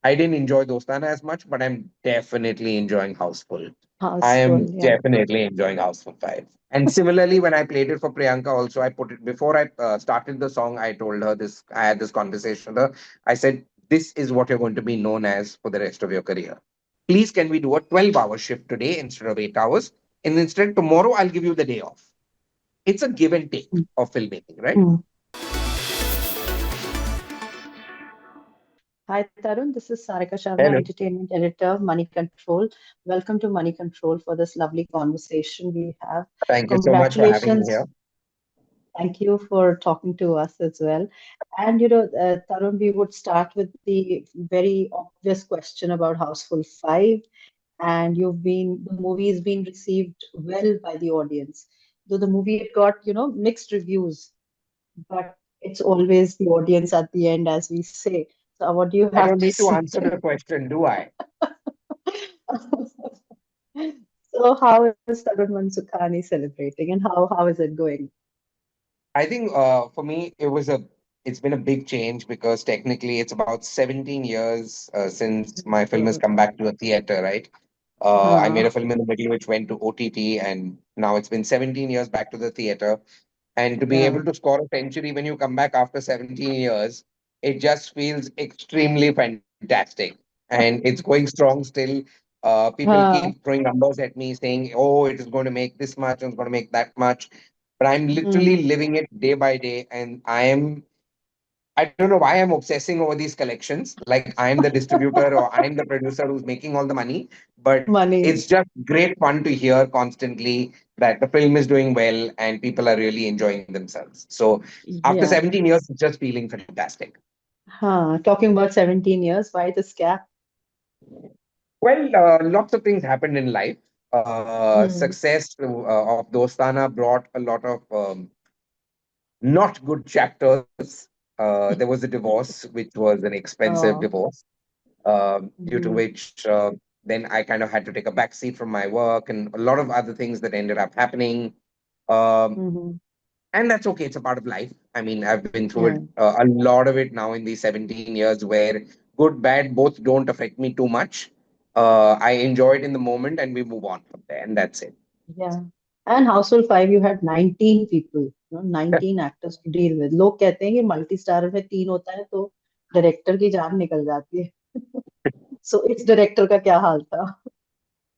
I didn't enjoy Dostana as much, but I'm definitely enjoying Houseful. I am Houseful, yeah. definitely enjoying Houseful 5. And similarly, when I played it for Priyanka, also, I put it before I started the song. I told her this, I had this conversation with her. I said, this is what you're going to be known as for the rest of your career. Please, can we do a 12-hour shift today instead of 8 hours? And instead, tomorrow, I'll give you the day off. It's a give and take Mm, of filmmaking, right? mm. Hi, Tarun. This is Sarika Sharma, Hello. Entertainment Editor, Money Control. Welcome to Money Control for this lovely conversation we have. Thank you so much for having me here. Congratulations. Thank you for talking to us as well. And Tarun, we would start with the very obvious question about Houseful 5. And the movie has been received well by the audience. Though the movie had got, mixed reviews, but it's always the audience at the end, as we say. So, what do you I have don't to need to say? answer the question, do I? So, how is Tarun Mansukhani celebrating, and how is it going? I think for me, it's been a big change because technically it's about 17 years since my film has So, come back to a theater, right? I made a uh, film in the middle which went to OTT, and now it's been 17 years back to the theater. And to be yeah. able to score a century when you come back after 17 years, it just feels extremely fantastic. And it's going strong still. People Uh, keep throwing numbers at me saying, oh, it is going to make this much, it's going to make that much. But I'm literally mm, living it day by day. And I don't know why I'm obsessing over these collections. Like I'm the distributor or I'm the producer who's making all the money. But it's money. just great fun to hear constantly that the film is doing well and people are really enjoying themselves. So after Yeah. 17 years, it's just feeling fantastic. Talking about 17 years, why this gap? Well, lots of things happened in life. Mm. Success of Dostana brought a lot of not good chapters. There was a divorce, which was an expensive Oh. divorce, due to Mm-hmm. which then I kind of had to take a back seat from my work and a lot of other things that ended up happening. Um, Mm-hmm. and that's okay. It's a part of life. I mean, I've been through it, Yeah. a lot of it now in these 17 years where good, bad, both don't affect me too much. I enjoy it in the moment and we move on from there. And that's it. Yeah. And Household 5, you had 19 people, 19 actors to deal with. लोग कहते हैं कि multi starrer में तीन होता है तो director की जान निकल जाती है. सो इस डायरेक्टर का क्या हाल था?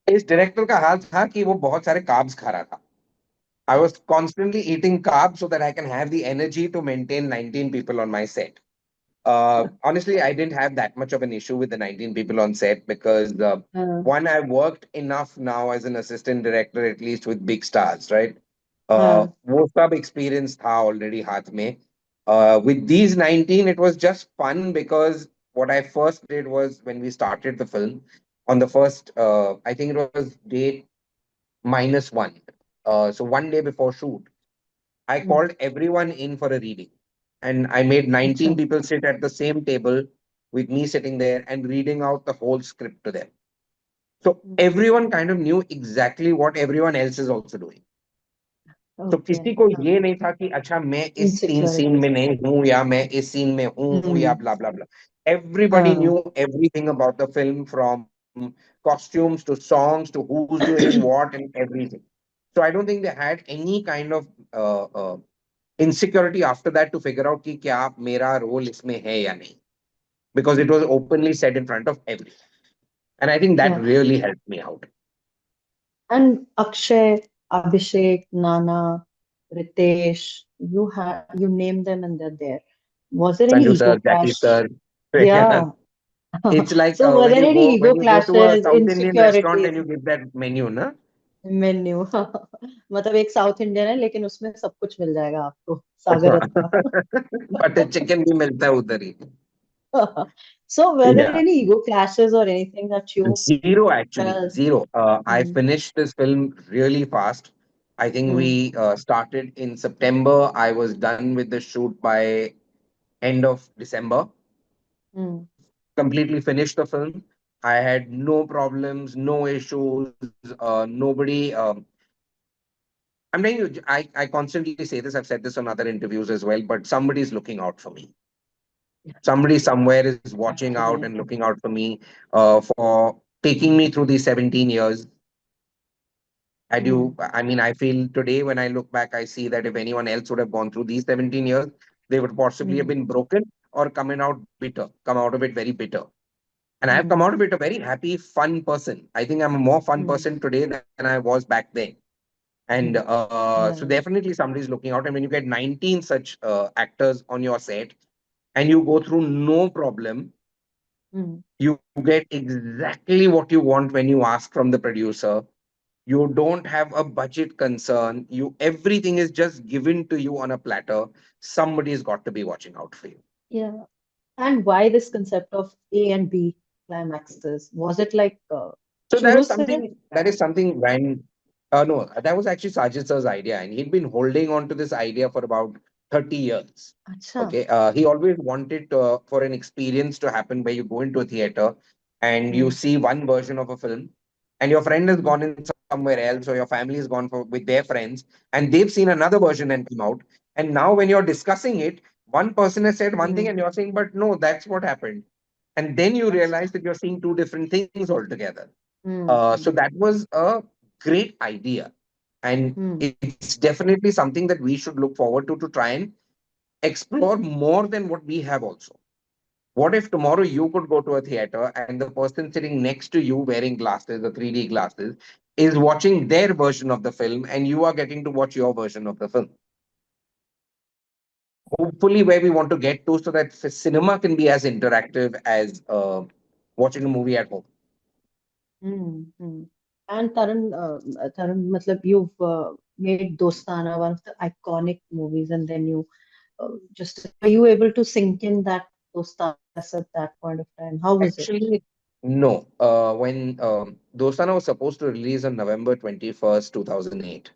इस डायरेक्टर का हाल था कि वो बहुत सारे कार्ब्स खा रहा था. I was constantly eating carbs so that I can have the energy to maintain 19 people on my set. Honestly, I didn't have that much of an issue with the 19 people on set because हाँ, one, I worked enough now as an assistant director, at least with big stars, right? हाँ, वो सब experience था already हाथ में. With these 19, it was just fun because what I first did was when we started the film on the first, I think it was date -1. So one day before shoot, I hmm, called everyone in for a reading. And I made 19 अच्छा, people sit at the same table with me sitting there and reading out the whole script to them. So everyone kind of knew exactly what everyone else is also doing. तो okay, किसी को हाँ, ये नहीं था कि अच्छा मैं इस सीन इनसिक्योरिटीज. में नहीं हूँ या मैं इस सीन में हूँ या हम्म, blah blah blah. Everybody हाँ, knew everything about the film from costumes to songs to who's doing what and everything. So I don't think they had any kind of insecurity after that to figure out कि क्या मेरा role इसमें है या नहीं, because it was openly said in front of everyone, and I think that yeah. really helped me out. And Akshay, Abhishek, Nana, Ritesh, you name them and they're there. Was there any Sanju ego sir, Jackie clash? sir. Yeah. It's like So were when there you any go ego to a clashes, South Indian restaurant and insecurities? you give that menu, na? Menu मतलब एक south Indian है लेकिन उसमें सब कुछ मिल जाएगा आपको सागर अच्छा. रत्ना. बटर चिकन भी मिलता है उधर ही. So were there Yeah. any ego clashes or anything that you Zero, actually, felt? zero. I Mm, finished this film really fast. I think mm, we started in September. I was done with the shoot by end of December. mm. Completely finished the film. I had no problems, no issues. Nobody. I'm telling you, I constantly say this. I've said this on other interviews as well. But somebody's looking out for me. Somebody somewhere is watching out and Absolutely. looking out for me, for taking me through these 17 years. Mm, I mean, I feel today when I look back, I see that if anyone else would have gone through these 17 years, they would possibly have mm, been broken or come out of it very bitter. And I've come out of mm, it a very happy, fun person. I think I'm a more fun mm, person today than I was back then. And mm. so Yeah. definitely somebody's looking out. And when you get 19 such actors on your set and you go through no problem, Mm, you get exactly what you want when you ask from the producer. You don't have a budget concern. You everything is just given to you on a platter. Somebody's got to be watching out for you. yeah. And why this concept of A and B climaxes? Was it like So shuru se? that is something when no, that was actually Sajid sir's idea, and he'd been holding on to this idea for about 30 years. Acha. Okay, he always wanted for an experience to happen where you go into a theater and you Mm, see one version of a film, and your friend has mm, gone in somewhere else, or your family has gone for with their friends, and they've seen another version and come out. And now when you're discussing it, one person has said one thing, mm, and you're saying, "But no, that's what happened." And then you acha. realize that you're seeing two different things altogether. Mm, So mm, that was a great idea. And mm, it's definitely something that we should look forward to try and explore more than what we have also. What if tomorrow you could go to a theater and the person sitting next to you wearing glasses, the 3D glasses, is watching their version of the film and you are getting to watch your version of the film? That's hopefully where we want to get to so that cinema can be as interactive as watching a movie at home. mm. And Tarun, matlab you've made Dostana one of the iconic movies, and then you just were you able to sink in that Dostana at that point of time? How was it? Actually, no. When Dostana was supposed to release on November 21st, 2008,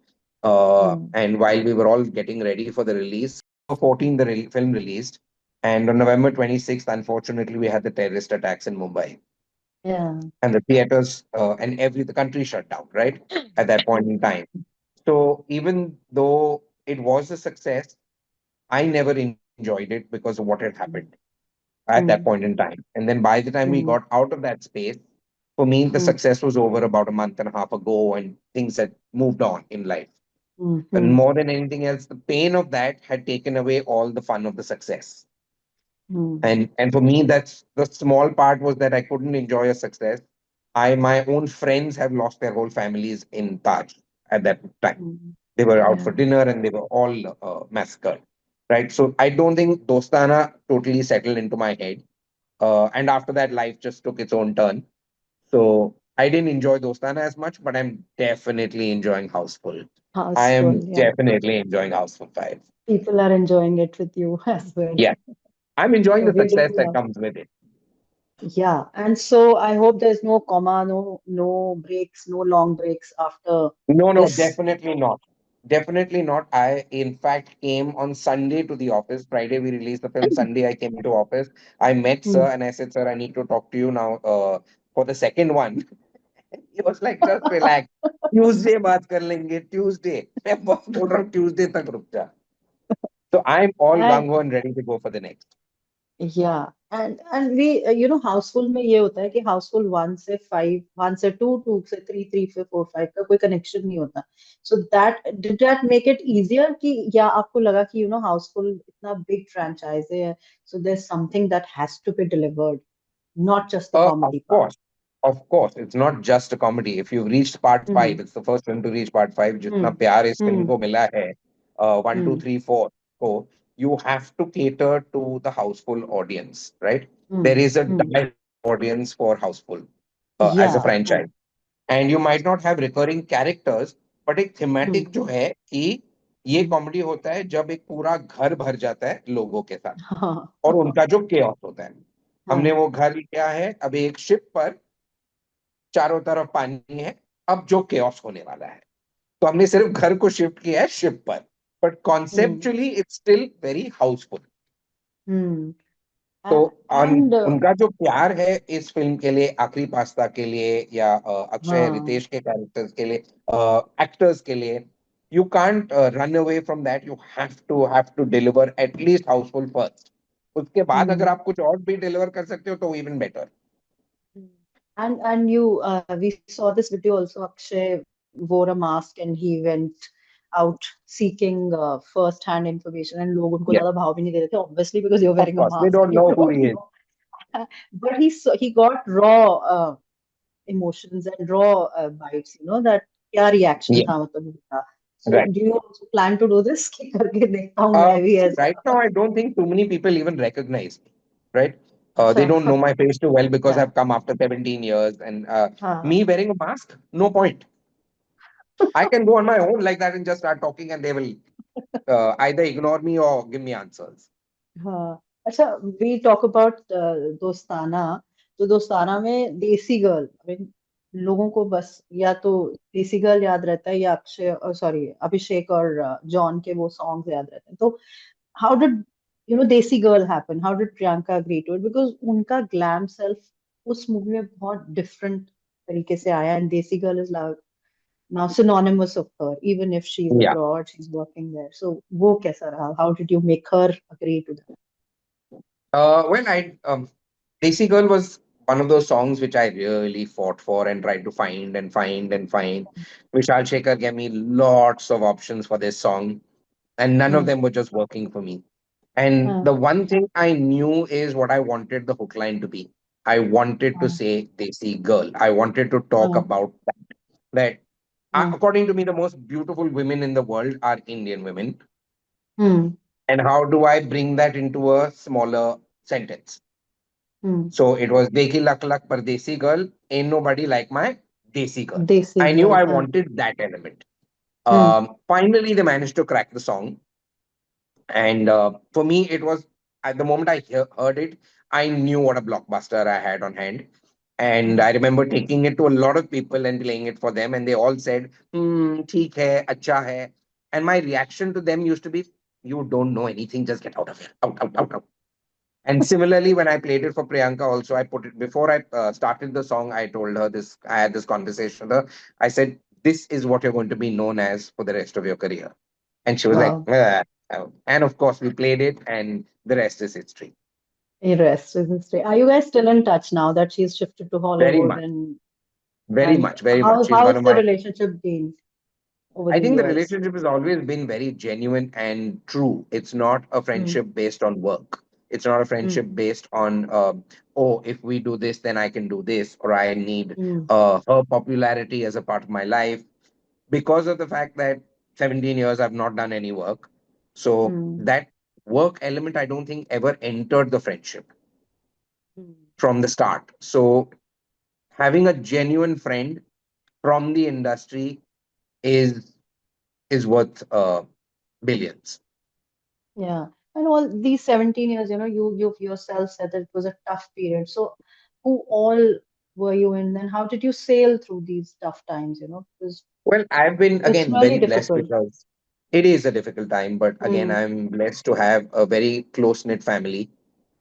Mm, and while we were all getting ready for the release, November 14th, the film released, and on November 26th, unfortunately, we had the terrorist attacks in Mumbai, yeah. and the theaters and the country shut down, right, at that point in time. So even though it was a success, I never enjoyed it because of what had happened Mm, at that point mm, in time. And then by the time we got mm, out of that space, for me, the mm, success was over about a month and a half ago, and things had moved on in life. mm, And mm, more than anything else, the pain of that had taken away all the fun of the success. mm, And for me, that's the small part was that I couldn't enjoy a success. My own friends have lost their whole families in Taj at that time. mm. They were out for Yeah. dinner and they were all massacred. Right. So I don't think Dostana totally settled into my head. And after that, life just took its own turn. So I didn't enjoy Dostana as much, but I'm definitely enjoying Houseful. I am Houseful, yeah. definitely enjoying Houseful 5. People are enjoying it with you as well. Yeah, I'm enjoying So the we success do that love. comes with it. Yeah. And so I hope there's no comma, no breaks, no long breaks after No, no, this. definitely not. Definitely not. I, in fact, came on Sunday to the office. Friday, we released the film. Sunday, I came into office. I met sir Mm. and I said, sir, I need to talk to you now for the second one. He was like, just relax. Tuesday बात कर लेंगे Tuesday. मैं बोल रहा हूँ Tuesday तक रुक जा. So I'm all And gung ho and ready to go for the next. yeah, and we Housefull में ये होता है कि हाउसफुल वन से फाइव, वन से टू, टू से थ्री, थ्री से फोर, फाइव का कोई कनेक्शन नहीं होता. So that did that make it easier कि या आपको लगा कि हाउसफुल इतना बिग फ्रेंचाइज है, so there something that has to be delivered, not just the Of comedy part. course. Of course. It's not just a comedy. If you've reached part hmm, five, it's the first film to reach part five. जितना हम्म, प्यार इस film हम्म, को मिला है, one, two, हम्म, three, four, को, you have to cater to the houseful audience, right? There hmm, is a hmm. die audience for Houseful as a Yeah, franchise. हाँ, And you might not have recurring characters, but एक हम्म, thematic जो है कि ये हम्म, comedy होता है जब एक पूरा घर भर जाता है लोगों के साथ हाँ, और उनका जो केओस होता है. हमने हाँ, वो घर लिया है अभी एक शिप पर, चारों तरफ पानी है, अब जो केओस होने वाला है. तो हमने सिर्फ घर को शिफ्ट किया है शिप पर, but hmm, conceptually it's still very houseful. Hmm. तो And उनका जो प्यार है इस फिल्म के लिए, आखिरी पास्ता के लिए या अक्षय हाँ, रितेश के कैरेक्टर्स के लिए, एक्टर्स के लिए, you can't run away from that. You have to deliver at least Houseful first उसके बाद अगर Hmm. आप कुछ और भी डिलीवर कर सकते हो तो even better. Mm. And you we saw this video also. Akshay wore a mask and he went out seeking first hand information and लोग उनको Yes, ज्यादा भाव भी नहीं दे रहे थे obviously because you're of wearing a course. They mask don't and you know who don't he is. know. But he got raw emotions and raw vibes, you know, that क्या reaction Yeah, था मतलब उनका. So right. do you also plan to do this कि करके देखता हूँ मैं भी See, right ऐसा. now, I don't think too many people even recognize me, right? They अच्छा. don't know my face too well because Yeah. I've come after 17 years. And हाँ. me wearing a mask, no point. I can go on my own like that and just start talking, and they will either ignore me or give me answers. हाँ. अच्छा, we talk about दोस्ताना. तो दोस्ताना में देसी girl, I mean, लोगों को बस या तो देसी गर्ल याद रहता है या अक्षय, सॉरी, अभिषेक और जॉन के वो सॉन्ग्स याद रहते हैं. तो how did देसी girl happen? How did Priyanka agree to it? Because उनका ग्लैम सेल्फ उस मूवी में बहुत डिफरेंट तरीके से आया, and देसी girl is now synonymous of her, even if she's Yeah. abroad, she's working there. So वो कैसा रहा? How did you make her agree to Well, Desi Girl was one of those songs which I really fought for and tried to find and find and find. Vishal Shekhar gave me lots of options for this song, and none of that? them were just working for me. And हाँ. the one thing I knew is what I wanted the hook line to be. I wanted to हाँ. say Desi Girl. I wanted to talk हाँ. about that. हाँ. According to me, the most beautiful women in the world are Indian women. Hmm. And how do I bring that into a smaller sentence? Hmm. So it was Dekhi Lak Lak Par Desi Girl, ain't nobody like my Desi Girl. देसी I knew girl. I हाँ. wanted that element. Hmm. Finally, they managed to crack the song. And for me, it was at the moment heard it, I knew what a blockbuster I had on hand. And I हाँ. remember taking it to a lot of people and playing it for them, and they all said, "theek hai, acha hai." And my reaction to them used to be, "You don't know anything, just get out of here, out, out, out, out." And similarly, when I played it for Priyanka, also I put it before I started the song. I told her this. I had this conversation with her. I said, "This is what you're going to be known as for the rest of your career." And she was like, Wow. "Ah." And of course, we played it, and the rest is history. Rest is history. Are you guys still in touch now that she's shifted to Very Hollywood? much, And very much. She's one how's of the my. relationship been over I the think the years? relationship has always been very genuine and true. It's not a Mm. friendship based on work. It's not a Mm. friendship based on, oh, if we do this, then I can do this, or I need Mm. her popularity as a part of my life. Because of the fact that 17 years I've not done any work. So Mm. that work element, I don't think ever entered the friendship Mm. from the start. So having a genuine friend from the industry is is worth billions. Yeah. And all these 17 years, you yourself said that it was a tough period. So who all were you in, and how did you sail through these tough times, because Well, I've been it's again really very blessed difficult. because it is a difficult time, but again, Mm. I'm blessed to have a very close knit family.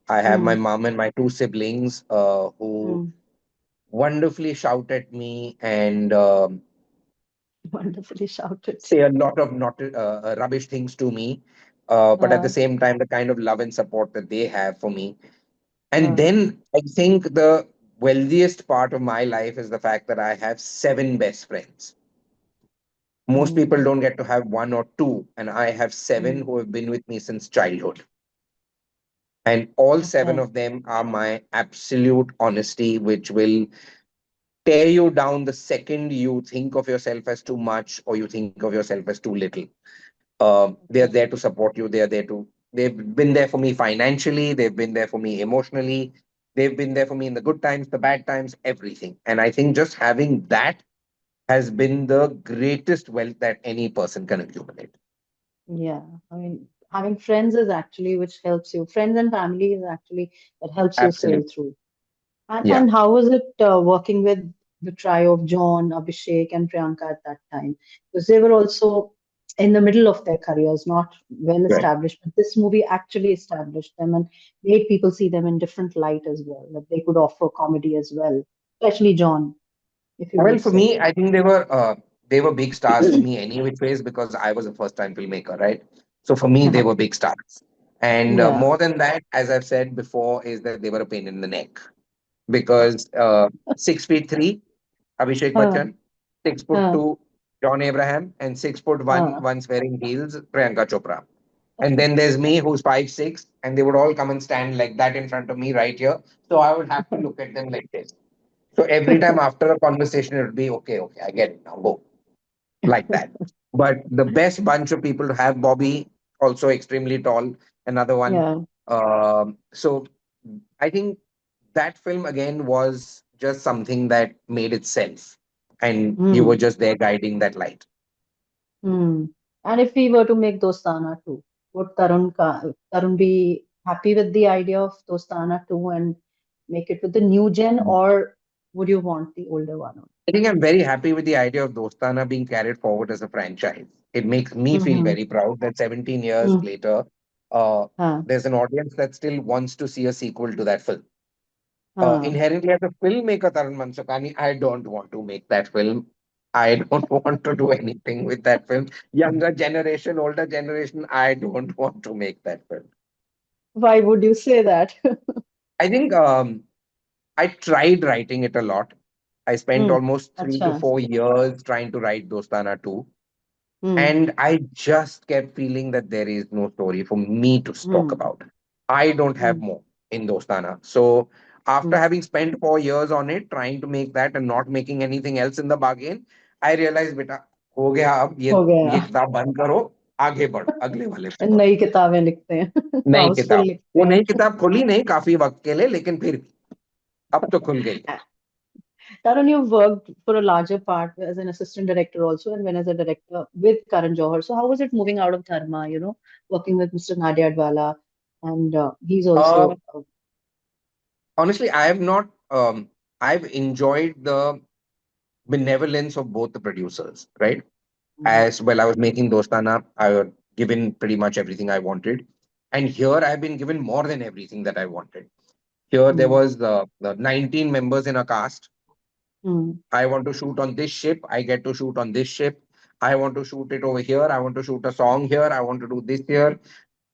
I have my Mm. mom and my two siblings who Mm. wonderfully shout at me and Wonderfully shouted. say a lot of not rubbish things to me. But at the Uh, same time, the kind of love and support that they have for me. And uh, then I think the wealthiest part of my life is the fact that I have seven best friends. Most people mm, don't get to have one or two, and I have seven mm. who have been with me since childhood. And all seven Okay. of them are my absolute honesty, which will tear you down the second you think of yourself as too much or you think of yourself as too little. They're Okay. there to support you. They've been there for me financially. They've been there for me emotionally. They've been there for me in the good times, the bad times, everything. And I think just having that has been the greatest wealth that any person can accumulate. Yeah. I mean, having friends is actually which helps you. Friends and family is actually that helps you sail Absolutely. through. And Yeah. and how was it working with the trio of John, Abhishek, and Priyanka at that time? Because they were also in the middle of their careers, not well Right. established. But this movie actually established them and made people see them in different light as well. That they could offer comedy as well, especially John, if you Well, would for say. me, I think they were big stars for me any which ways because I was a first time filmmaker, right? So for me, they were big stars. And Yeah. more than that, as I've said before, is that they were a pain in the neck because 6 feet three, Abhishek Huh, Bachchan, 6 foot huh, two, John Abraham, and 6 foot one, huh. once wearing heels, Priyanka Chopra. And then there's me who's 5'6", and they would all come and stand like that in front of me right here. So I would have to look at them like this. So every time after a conversation, it would be okay, okay, I get it now, go like that. But the best bunch of people to have Bobby, also extremely tall, another one. Yeah. So I think that film again was just something that made itself, and you were Hmm. just there guiding that light. Hmm. And if we were to make Dostana 2, would Tarun be happy with the idea of Dostana 2 and make it with the new gen, or would you want the older one? I think I'm very happy with the idea of Dostana being carried forward as a franchise. It makes me feel Mm-hmm. very proud that 17 years Mm. later, uh, Huh, there's an audience that still wants to see a sequel to that film. huh. Inherently, as a filmmaker, Tarun Mansukhani, I don't want to make that film. I don't want to do anything with that film. Younger generation, older generation, I don't want to make that film. Why would you say that? I think I tried writing it a lot. I spent Hmm. almost 3 to 4 years trying to write Dostana 2. Hmm. And I just kept feeling that there is no story for me to talk Hmm. about. I don't have Hmm. more in Dostana. So after Hmm. having spent 4 years on it, trying to make that and not making anything else in the bargain, I realized, beta, हो गया अब हो ये गया किताब बंद करो, आगे बढ़ो, अगले वाले पे बढ़ो. नई किताबें लिखते हैं नई हाउसफुल किताब, लिखते वो हैं नई किताब खुली नहीं काफी वक्त के लिए, लेकिन फिर भी अब तो खुल गई. Tarun, you've worked for a larger part as an assistant director also, and when as a director with Karan Johar. So how was it moving out of Dharma, working with Mr. Nadia Adwala, and he's Uh, also, Honestly, I have not. I've enjoyed the benevolence of both the producers, right? mm, As well, I was making Dostana, I was given pretty much everything I wanted. And here I've been given more than everything that I wanted. Here there mm, was the 19 members in a cast. mm, I want to shoot on this ship. I get to shoot on this ship. I want to shoot it over here. I want to shoot a song here. I want to do this here.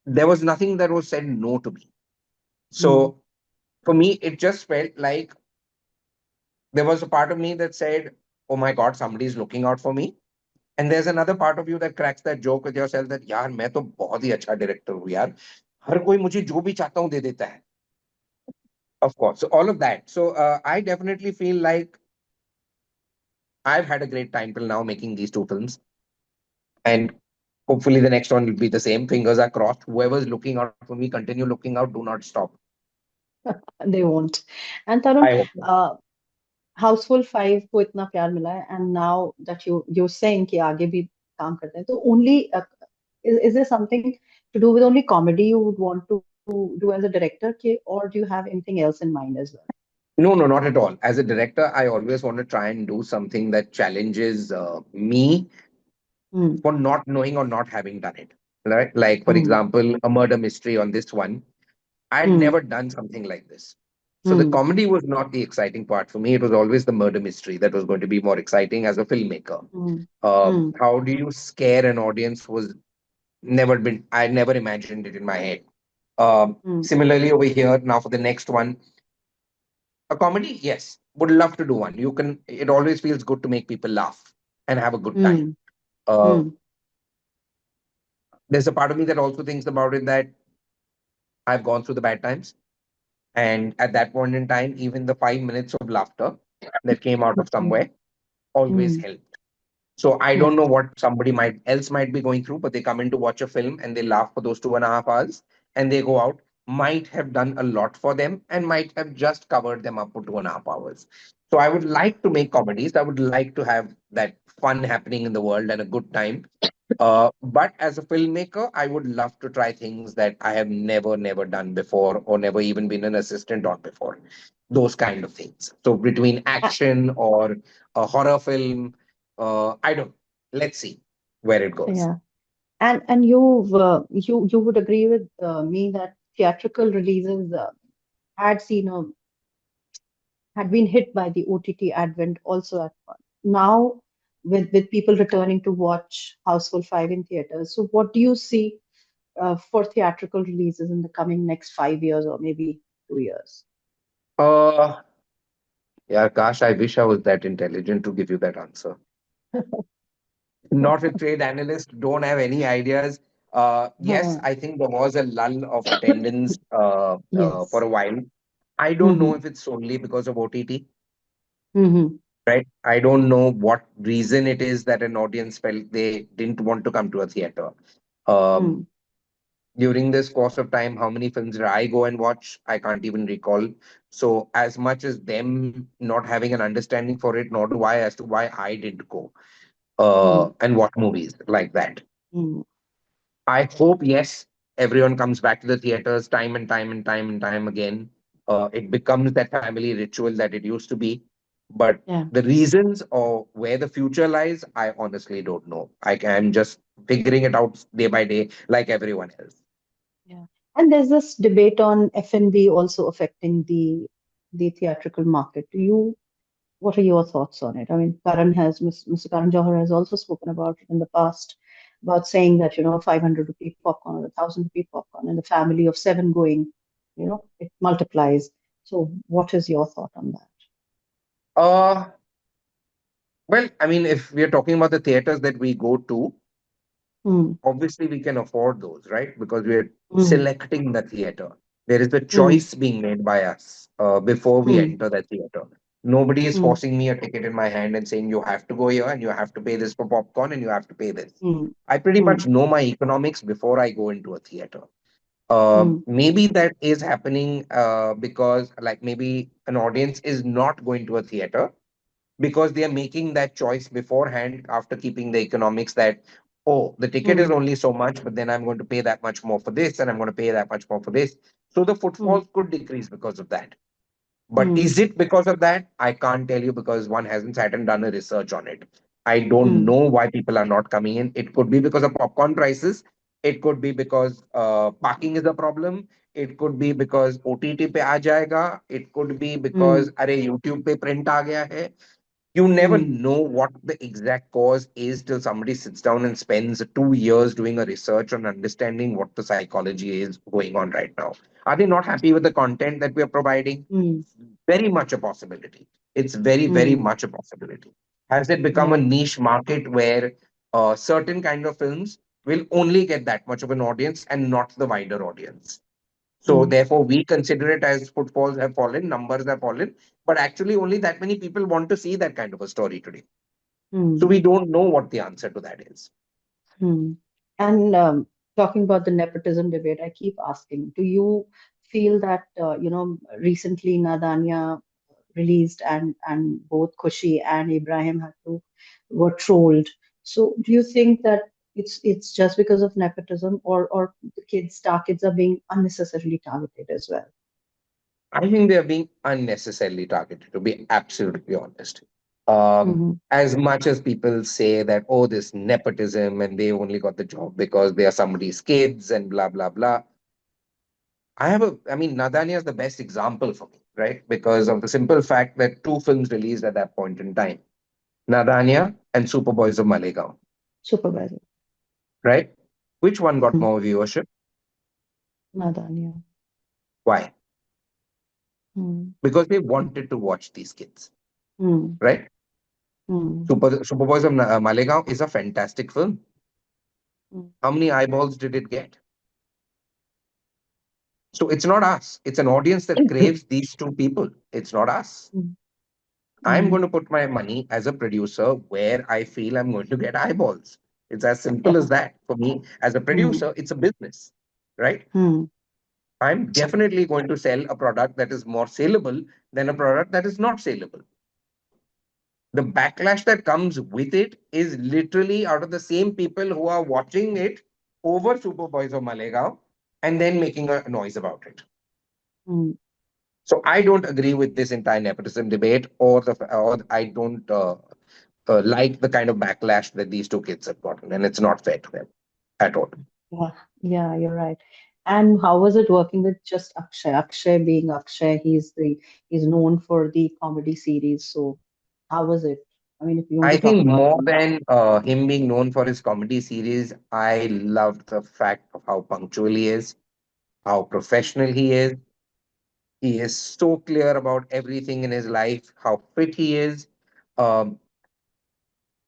There was nothing that was said no to me. mm, So for me, it just felt like there was a part of me that said, oh my God, somebody's looking out for me. And there's another part of you that cracks that joke with yourself that यार मैं तो बहुत ही अच्छा director हूँ यार हर कोई मुझे जो भी चाहता हूँ दे देता है of course so all of that so I definitely feel like I've had a great time till now making these two films and hopefully the next one will be the same fingers are crossed whoever's looking out for me continue looking out do not stop. they won't. And Tarun, I hope so. uh, Housefull 5 को इतना प्यार मिला है and now that you saying कि आगे भी काम करते हैं तो only is there something to do with only comedy you would want to do as a director ke, or do you have anything else in mind as well? No, no, not at all. As a director, I always want to try and do something that challenges me Mm, for not knowing or not having done it. Right? Like, for mm, example, a murder mystery on this one. I had mm, never done something like this. So the mm, comedy was not the exciting part for me. It was always the murder mystery that was going to be more exciting as a filmmaker. mm, mm, How do you scare an audience was never been, I never imagined it in my head. mm, Similarly, over here, now for the next one, a comedy, yes, would love to do one. You can, it always feels good to make people laugh and have a good time. mm, Uh, mm, there's a part of me that also thinks about it that I've gone through the bad times. And at that point in time, even the 5 minutes of laughter that came out of mm, somewhere always mm. helped. So I don't Yeah. know what somebody might else might be going through, but they come in to watch a film and they laugh for those 2.5 hours and they go out, might have done a lot for them and might have just covered them up for 2.5 hours. So I would like to make comedies. I would like to have that fun happening in the world and a good time. But as a filmmaker, I would love to try things that I have never done before or never even been an assistant on before. Those kind of things. So between Uh, action or a horror film, I don't. Let's see where it goes. yeah. And you would agree with me that theatrical releases had seen a had been hit by the OTT advent also at now with people returning to watch Houseful 5 in theaters. So what do you see? for theatrical releases in the coming next 5 years or maybe 2 years? Uh, yeah, gosh, I wish I was that intelligent to give you that answer. Not a trade analyst, don't have any ideas. Yes, Huh. I think there was a lull of attendance for Yes. a while. I don't know Mm-hmm. if it's solely because of OTT, Mm-hmm. right? I don't know what reason it is that an audience felt they didn't want to come to a theater. Um, Mm, During this course of time, how many films did I go and watch? I can't even recall. So, as much as them not having an understanding for it, nor do I as to why I didn't go mm, and watch movies like that. mm. I hope, yes, everyone comes back to the theaters time and time and time and time again. It becomes that family ritual that it used to be. But Yeah. the reasons or where the future lies, I honestly don't know. I'm just figuring it out day by day, like everyone else. Yeah. And there's this debate on F&B also affecting the theatrical market. What are your thoughts on it? I mean, Mr. Karan Johar has also spoken about it in the past, about saying that, 500 rupee popcorn or 1,000 rupee popcorn and the family of seven going, it multiplies. So what is your thought on that? Uh, well, I mean, if we are talking about the theaters that we go to, Mm, obviously we can afford those, right? Because we're mm, selecting the theater. There is a mm, choice being made by us before we mm, enter the theater. Nobody is mm, forcing me a ticket in my hand and saying you have to go here and you have to pay this for popcorn and you have to pay this. mm, I pretty much mm, know my economics before I go into a theater. mm, Maybe that is happening because, like, maybe an audience is not going to a theater because they are making that choice beforehand after keeping the economics that, oh, the ticket is mm, only so much, but then I'm going to pay that much more for this and I'm going to pay that much more for this. So the mm, footfalls could decrease because of that. But mm, is it because of that? I can't tell you because one hasn't sat and done a research on it. I don't mm, know why people are not coming in. It could be because of popcorn prices. It could be because parking is a problem. It could be because OTT pe aa jayega. It could be because mm, अरे YouTube पे print आ गया है. You never mm, know what the exact cause is till somebody sits down and spends 2 years doing a research on understanding what the psychology is going on right now. Are they not happy with the content that we are providing? mm, Very much a possibility. It's very, very mm. much a possibility. Has it become a Yeah. niche market where certain kind of films will only get that much of an audience and not the wider audience? So Mm, therefore, we consider it as footfalls have fallen, numbers have fallen, but actually only that many people want to see that kind of a story today. So mm. we don't know what the answer to that is. Hmm. And talking about the nepotism debate, I keep asking, do you feel that, recently Nadanya released and both Khushi and Ibrahim Hattu were trolled. So do you think that it's just because of nepotism or the star kids are being unnecessarily targeted as well? I think they are being unnecessarily targeted, to be absolutely honest. Mm-hmm. As much as people say that, oh, this nepotism and they only got the job because they are somebody's kids and blah, blah, blah. I mean, Nadania is the best example for me, right? Because of the simple fact that two films released at that point in time, Nadania and Superboys of Malegaon, Supervisor. right? Which one got Mm. more viewership? Nadanya. Why? Mm. Because they wanted to watch these kids, Mm. right? Mm. Superboys of Malegaon is a fantastic film. Mm. How many eyeballs did it get? So it's not us. It's an audience that craves these two people. It's not us. Mm. I'm going Mm. to put my money as a producer where I feel I'm going to get eyeballs. It's as simple as Yeah. that. For me, as a Mm. producer, it's a business, right? Mm. I'm definitely going to sell a product that is more saleable than a product that is not saleable. The backlash that comes with it is literally out of the same people who are watching it over Superboys of Malegaon and then making a noise about it. Mm. So I don't agree with this entire nepotism debate, or I don't like the kind of backlash that these two kids have gotten, and it's not fair to them at all. Yeah, yeah, you're right. And how was it working with just Akshay? Akshay being Akshay, he's known for the comedy series. So how was it? I mean, if you want I to talk think about more any. than him being known for his comedy series, I loved the fact of how punctual he is, how professional he is. He is so clear about everything in his life, how fit he is. Um,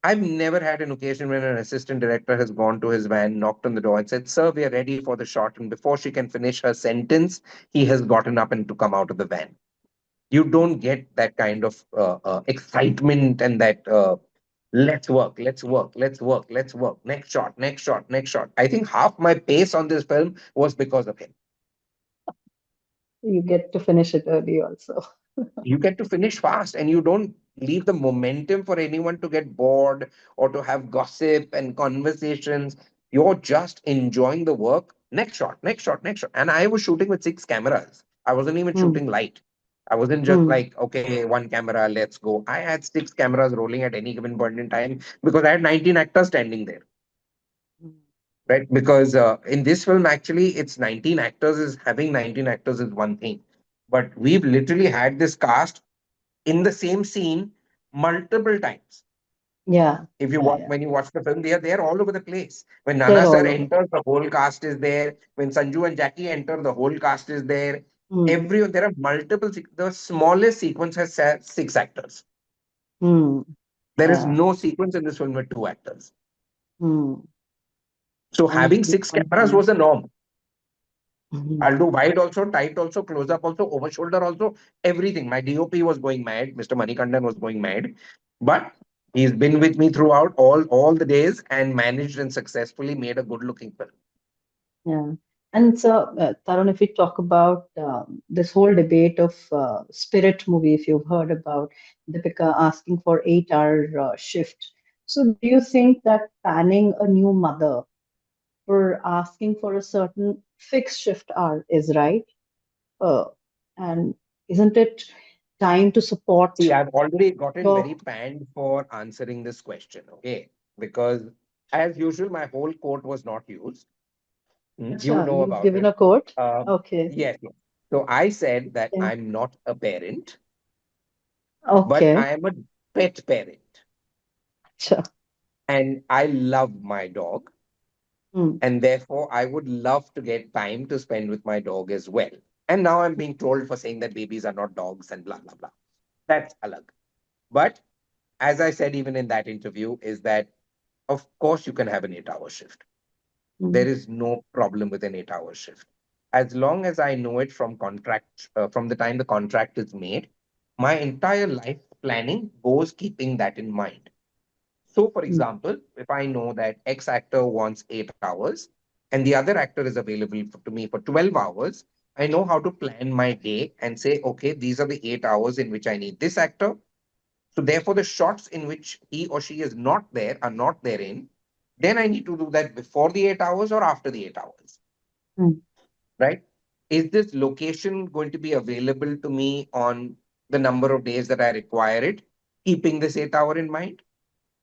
I've never had an occasion when an assistant director has gone to his van, knocked on the door, and said, "Sir, we are ready for the shot." And before she can finish her sentence, he has gotten up and to come out of the van. You don't get that kind of excitement and that let's work, let's work, let's work, let's work. Next shot, next shot, next shot. I think half my pace on this film was because of him. You get to finish it early also. You get to finish fast and you don't leave the momentum for anyone to get bored or to have gossip and conversations. You're just enjoying the work. Next shot, next shot, next shot. And I was shooting with six cameras. I wasn't even Hmm. shooting light. I wasn't just Hmm. like, okay, one camera, let's go. I had six cameras rolling at any given point in time because I had 19 actors standing there. Hmm. Right? Because in this film, actually, it's 19 actors, is having 19 actors is one thing. But we've literally had this cast in the same scene multiple times. Yeah, If you yeah, watch yeah. when you watch the film, they are there all over the place. When They're Nana sir all over. enters, the whole cast is there. When Sanju and Jackie enter, the whole cast is there. Hmm. Every there are multiple. The smallest sequence has six actors. Hmm. There is Yeah. no sequence in this film with two actors. Hmm. So And having you six cameras continue. was the norm. Hmm. I'll do wide also, tight also, close up also, over shoulder also, everything. My DOP was going mad. Mr. Manikandan was going mad. But he's been with me throughout all the days and managed and successfully made a good looking film. Yeah. And so, Tarun, if we talk about this whole debate of Spirit movie, if you've heard about Deepika asking for 8 hour shift. So do you think that panning a new mother for asking for a certain fixed shift hour is right? Uh, and isn't it time to support See, I've already gotten your... very panned for answering this question, okay? Because as usual, my whole quote was not used. You Acha, know you've about given it. a quote? Um, Okay. yes, yes. So I said that Okay. I'm not a parent, but Okay. I am a pet parent. Acha. And I love my dog. Hmm. And therefore, I would love to get time to spend with my dog as well. And now I'm being trolled for saying that babies are not dogs and blah, blah, blah. That's alag. But as I said, even in that interview, is that of course you can have an 8 hour shift. Hmm. There is no problem with an 8 hour shift. As long as I know it from contract, from the time the contract is made, my entire life planning goes keeping that in mind. So, for Hmm. example, if I know that X actor wants 8 hours and the other actor is available to me for 12 hours, I know how to plan my day and say, okay, these are the 8 hours in which I need this actor. So, therefore, the shots in which he or she is not there are not therein. Then I need to do that before the 8 hours or after the 8 hours, Hmm. right? Is this location going to be available to me on the number of days that I require it, keeping this 8 hour in mind?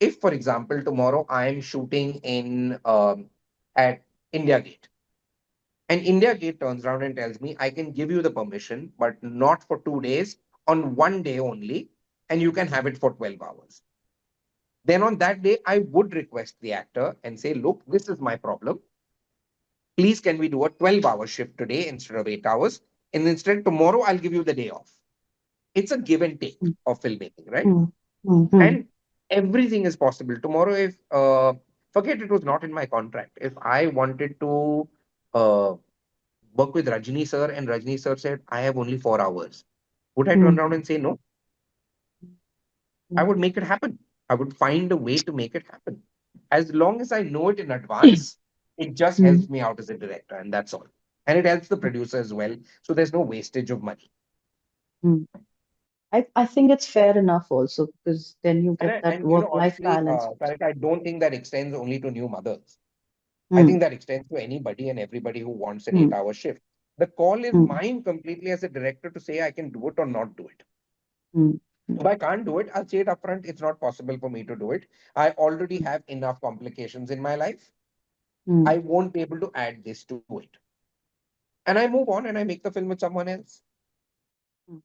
If, for example, tomorrow I am shooting in at India Gate, and India Gate turns around and tells me I can give you the permission, but not for 2 days, on one day only, and you can have it for 12 hours. Then on that day, I would request the actor and say, look, this is my problem. Please, can we do a 12-hour shift today instead of 8 hours? And instead, tomorrow, I'll give you the day off. It's a give and take of filmmaking, right? Hmm. Hmm. Hmm. And everything is possible. Tomorrow, if forget it was not in my contract. If I wanted to uh, work with Rajni sir and Rajni sir said, I have only 4 hours, would I turn Hmm. around and say no? I Hmm. would make it happen. I would find a way to make it happen. As long as I know it in advance, it just Hmm. helps me out as a director, and that's all. And it helps the producer as well. So there's no wastage of money. Hmm. I think it's fair enough also because then you get that And you know, work-life honestly, balance also. Sarika, I don't think that extends only to new mothers. I Hmm. think that extends to anybody and everybody who wants an Hmm. 8 hour shift. The call is Hmm. mine completely as a director to say I can do it or not do it. Hmm. If I can't do it, I'll say it upfront. It's not possible for me to do it. I already have enough complications in my life. Hmm. I won't be able to add this to it. And I move on and I make the film with someone else. Hmm.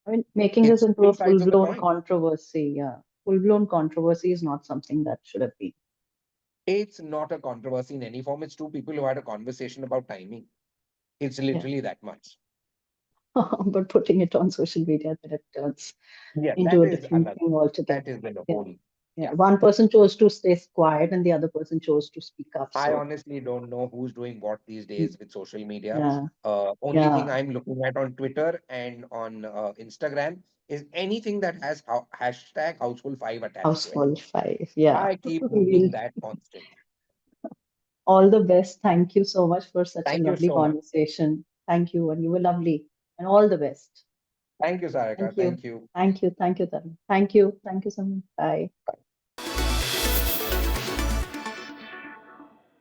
I mean, making this It's into two a sides of the full-blown coin. controversy. Yeah. full-blown controversy is not something that should have been. It's not a controversy in any form. It's two people who had a conversation about timing. It's Yeah. literally that much. But putting it on social media, that it turns Yeah, into that a is different another. thing That altogether. is the Yeah. whole. Yeah. Yeah. One person chose to stay quiet and the other person chose to speak up. I So, honestly don't know who's doing what these mm, days with social media. yeah, Only thing yeah. I'm looking at on Twitter and on Instagram is anything that has hashtag Houseful5 attached to it. Houseful five. Yeah. I keep We'll reading that constant. all the best. Thank you so much for such a Thank you lovely so much. conversation. Thank you. And you were lovely. And all the best. Thank you, Sarika. Thank you. Thank you. Thank you. Thank you, Tarun. Thank you. Thank you so much. Bye.